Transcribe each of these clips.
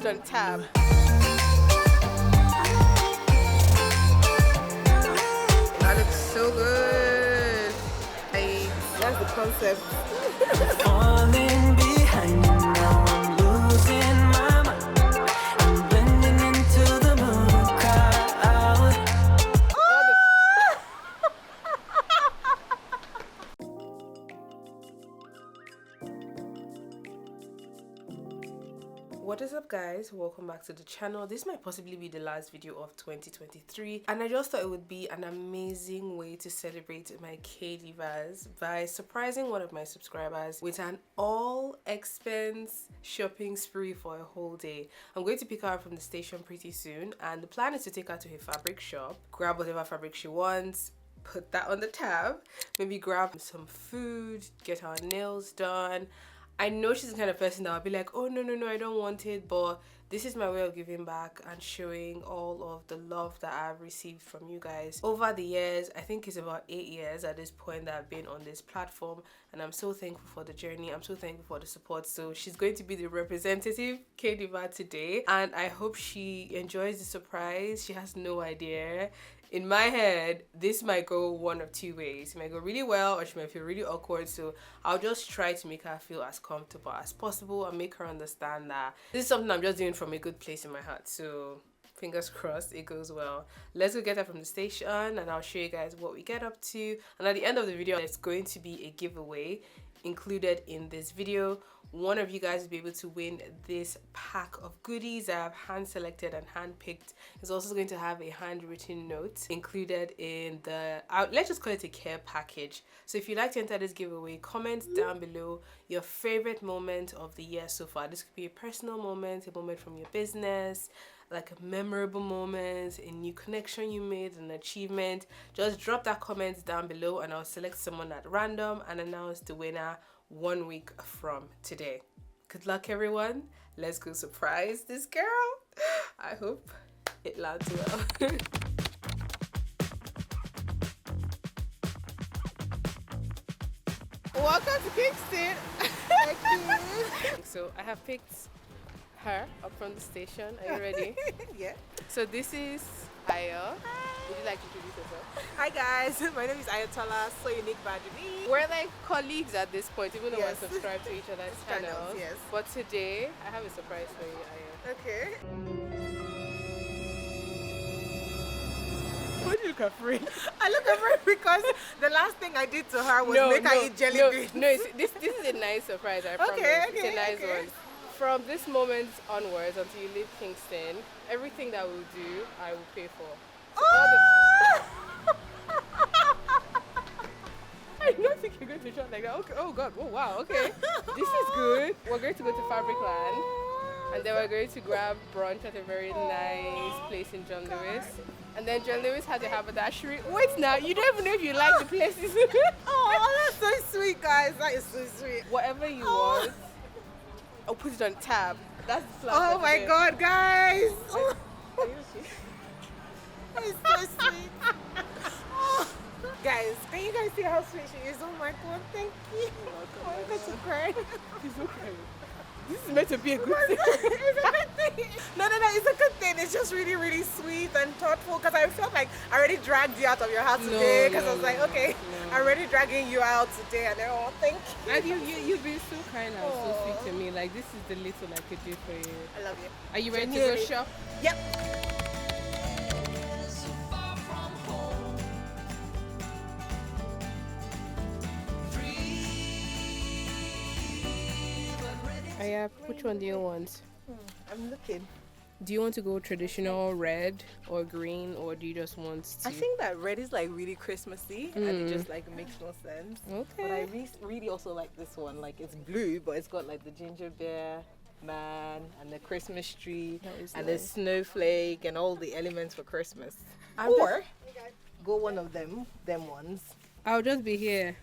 on tab. That looks so good. That's the concept. Falling behind you now, I'm losing my mind. I'm blending into the moon crowd. What is up, guys? Welcome back to the channel. This might possibly be the last video of 2023, and I just thought it would be an amazing way to celebrate my K-Divas by surprising one of my subscribers with an all expense shopping spree for a whole day. I'm going to pick her up from the station pretty soon, and the plan is to take her to a fabric shop, grab whatever fabric she wants, put that on the tab, maybe grab some food, get her nails done. I know she's the kind of person that will be like, oh no, I don't want it, but this is my way of giving back and showing all of the love that I've received from you guys over the years. I think it's about 8 years at this point that I've been on this platform, and I'm so thankful for the journey. I'm so thankful for the support. So she's going to be the representative K-Diva today, and I hope she enjoys the surprise. She has no idea. In my head, this might go one of two ways. It might go really well, or she might feel really awkward. So I'll just try to make her feel as comfortable as possible and make her understand that this is something I'm just doing from a good place in my heart. So fingers crossed it goes well. Let's go get her from the station, and I'll show you guys what we get up to. And at the end of the video, there's going to be a giveaway included in this video. One of you guys will be able to win this pack of goodies that I've hand selected and hand picked. It's also going to have a handwritten note included in the, let's just call it a care package. So if you'd like to enter this giveaway, comment down below your favorite moment of the year so far. This could be a personal moment, a moment from your business, like a memorable moment, a new connection you made, an achievement. Just drop that comment down below, and I'll select someone at random and announce the winner 1 week from today. Good luck, everyone. Let's go surprise this girl. I hope it lands well. Welcome to Kingston. Thank you. So I have picked her up from the station. Are you ready? Yeah. So this is Aya. Would you like to introduce yourself? Hi guys, my name is Ayatollah, so unique Baduni. We're like colleagues at this point, even though Yes. we're subscribed to each other's channels. Yes. But today, I have a surprise for you, Aya. Okay. Why do you look afraid? I look afraid because the last thing I did to her was make her eat jelly beans. No, this is a nice surprise, I promise. It's a nice okay. one. From this moment onwards until you leave Kingston, everything that we'll do, I will pay for. So I don't think you're going to shop like that. Okay. Oh God. Oh wow. Okay. This is good. We're going to go to Fabricland, and then we're going to grab brunch at a very nice place in John Lewis. And then John Lewis has a haberdashery. Wait now, you don't even know if you like the places. Oh, that's so sweet, guys. That is so sweet. Whatever you want, I'll put it on tab. That's the plan. Oh for my today. God, guys. Oh, Are you okay? it's so sweet. Oh. Guys, can you guys see how sweet she is? Oh my God, thank you. Oh, I'm going to cry. It's okay. This is meant to be a good thing. It's a good thing. No, it's a good thing. It's just really, really sweet and thoughtful, because I felt like I already dragged you out of your house today, because I was like, okay, I'm already dragging you out today, and then, oh, thank you. And you've been so kind and so sweet to me. Like, this is the little I could do for you. I love you. Are you ready to Genuinely. go shop? Yep. Aya, which one do you want? I'm looking. Do you want to go traditional red or green, or do you just want to? I think that red is like really Christmassy, and it just like makes no sense. But I really also like this one. Like, it's blue, but it's got like the ginger beer man and the Christmas tree and the snowflake and all the elements for Christmas. Or go one of them ones. I'll just be here.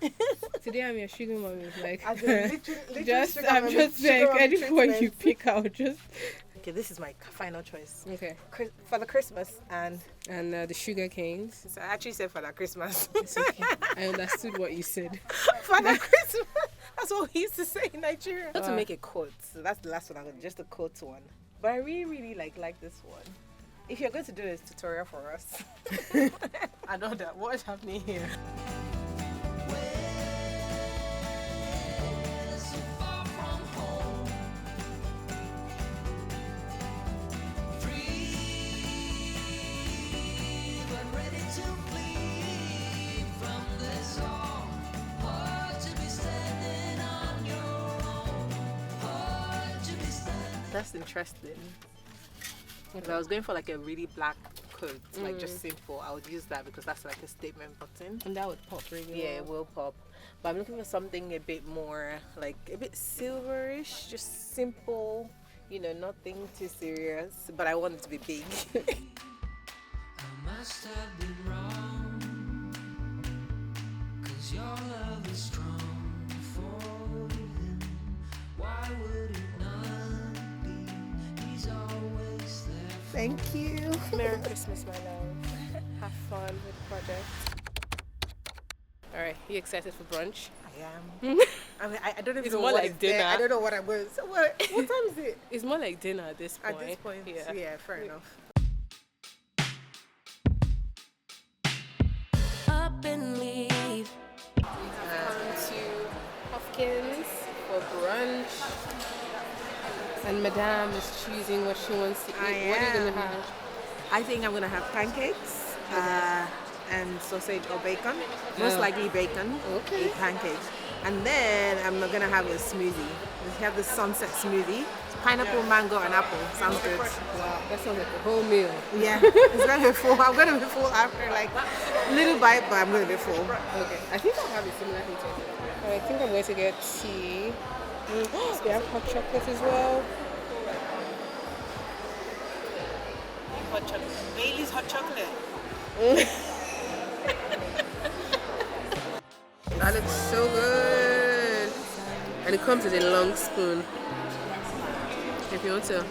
Today I'm your sugar mommy. Like, As in literally just sugar I'm mommy- just sugar like mommy anyone you treatment. pick, I'll just. Okay, this is my final choice. Okay. For the Christmas and The sugar canes. so I actually said for the Christmas. It's okay. I understood what you said. For the Christmas. That's what we used to say in Nigeria. I want to Wow. make a coat. So that's the last one. I'm going to just a coat one. But I really like this one. If you're going to do this tutorial for us, I know that. What's happening here? That's interesting. If I was going for like a really black coat, like just simple, I would use that because that's like a statement button. And that would pop really well. Yeah, it will pop. But I'm looking for something a bit more, like a bit silverish, just simple, you know, nothing too serious. But I want it to be big. I must have been wrong, 'cause your love is strong for him. Why would it not be? He's always there. Thank you. Merry Christmas, my love. Have fun with the project. Alright, you excited for brunch? I am. I mean, I don't even It's know more what like is there. dinner. I don't know what I'm going to. So what time is it? It's more like dinner at this point. At this point, yeah, fair enough. Up and leave. Come to Hopkins for brunch. And Madame is choosing what she wants to eat. What are you going to have? I think I'm gonna have pancakes and sausage or bacon. Most likely bacon. Okay. Eat pancakes. And then I'm gonna have a smoothie. We have the sunset smoothie. Pineapple, mango, and apple. Sounds good. Wow, that sounds like a whole meal. Yeah, it's gonna be full. I'm gonna be full after like little bite, but I'm gonna be full. Okay, I think I'll have a similar thing to it. I think I'm going to get tea. They have hot chocolate as well. Hot chocolate. Bailey's hot chocolate. That looks so good. And it comes with a long spoon. If you want to.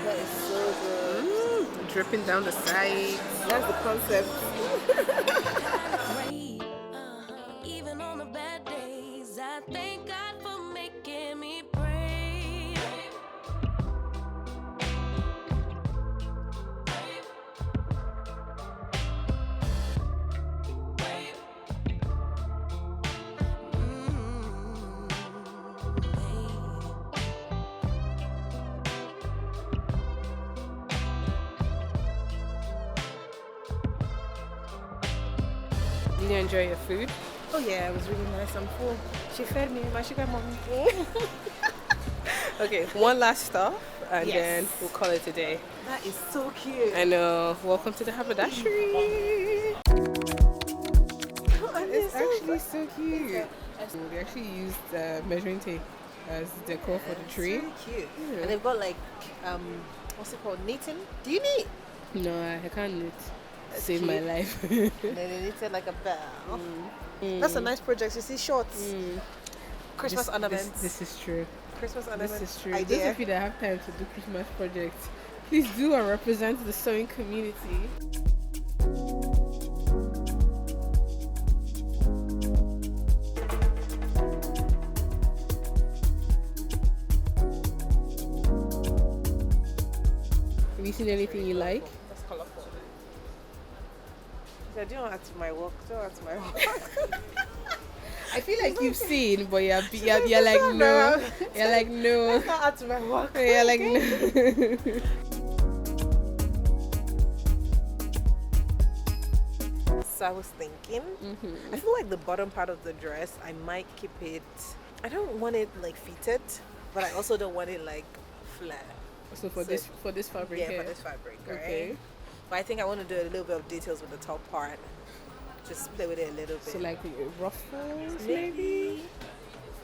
That is so good. Dripping down the sides. That's the concept. Even on the bad days, I thank God for making me brave. Did you enjoy your food? Oh yeah, it was really nice. I'm full. She fed me, my sugar mommy. Okay, one last stop and Yes. then we'll call it a day. That is so cute. I know. Welcome to the Haberdashery. It's actually so cute. They actually used measuring tape as decor for the tree. So cute. Yeah. And they've got like what's it called? Knitting? Do you knit? No, I can't knit. Save cute. my life. And then they knitted like a bell. That's a nice project. You see shorts. Christmas ornaments. This is true. Christmas ornaments. This is true. Those Idea. of you that have time to do Christmas projects, please do and represent the sewing community. Have you seen anything you like? That's colorful. I don't add to my work. Don't add to my work. I feel like you've seen, but you're like no. You're like no. Don't add to my work. You're like no. So I was thinking, I feel like the bottom part of the dress, I might keep it. I don't want it like fitted, but I also don't want it like flat. So for this fabric Yeah, here. for this fabric, right? Okay. But I think I want to do a little bit of details with the top part. Just play with it a little bit. So like ruffles maybe?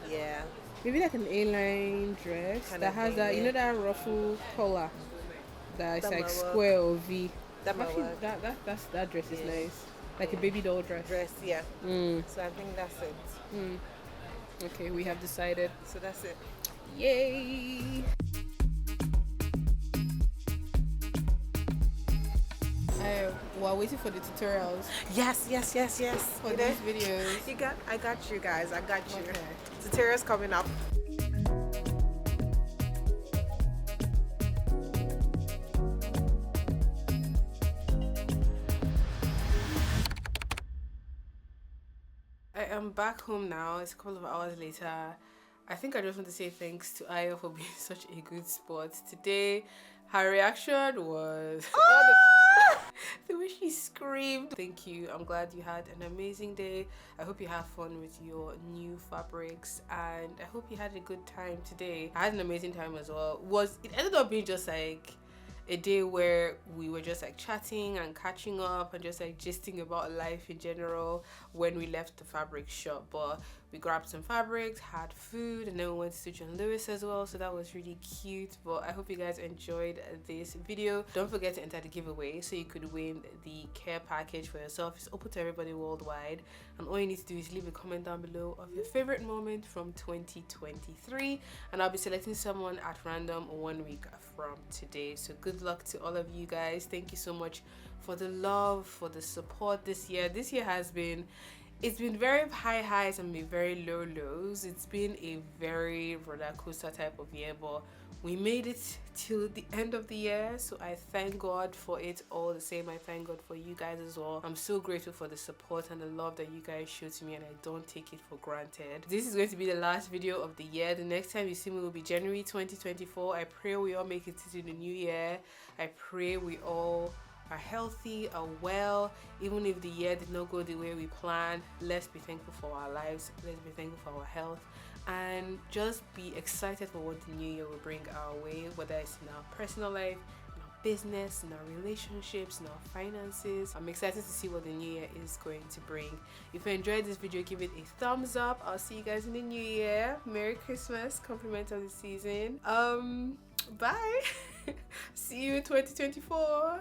Yeah. Maybe like an A-line dress Kind that of has thing, that, you yeah. know, that ruffle collar that is That like might work. square or V. That might Actually, work. that dress is Yeah. nice, like a baby doll dress. Yeah. Mm. So I think that's it. Okay, we have decided. So that's it. Yay! While waiting for the tutorials Yes. for You these know? videos. I got you guys. I got you. Okay. Tutorials coming up. am back home now. It's a couple of hours later. I think I just want to say thanks to Aya for being such a good sport today. Her reaction was the way she screamed. Thank you. I'm glad you had an amazing day. I hope you have fun with your new fabrics, and I hope you had a good time today. I had an amazing time as well. It ended up being just like a day where we were just like chatting and catching up and just like gisting about life in general when we left the fabric shop. But we grabbed some fabrics, had food, and then we went to John Lewis as well, so that was really cute. But I hope you guys enjoyed this video. Don't forget to enter the giveaway so you could win the care package for yourself. It's open to everybody worldwide, and all you need to do is leave a comment down below of your favorite moment from 2023, and I'll be selecting someone at random 1 week from today. So good luck to all of you guys. Thank you so much for the love, for the support this year. This year has been, it's been very high highs and been very low lows. It's been a very roller coaster type of year, but we made it till the end of the year, so I thank God for it all the same. I thank God for you guys as well. I'm so grateful for the support and the love that you guys show to me, and I don't take it for granted. This is going to be the last video of the year. The next time you see me will be January 2024. I pray we all make it to the new year. I pray we all are healthy, are well. Even if the year did not go the way we planned, let's be thankful for our lives, let's be thankful for our health, and just be excited for what the new year will bring our way, whether it's in our personal life, in our business, in our relationships, in our finances. I'm excited to see what the new year is going to bring. If you enjoyed this video, give it a thumbs up. I'll see you guys in the new year. Merry Christmas, compliment of the season. Bye. See you in 2024.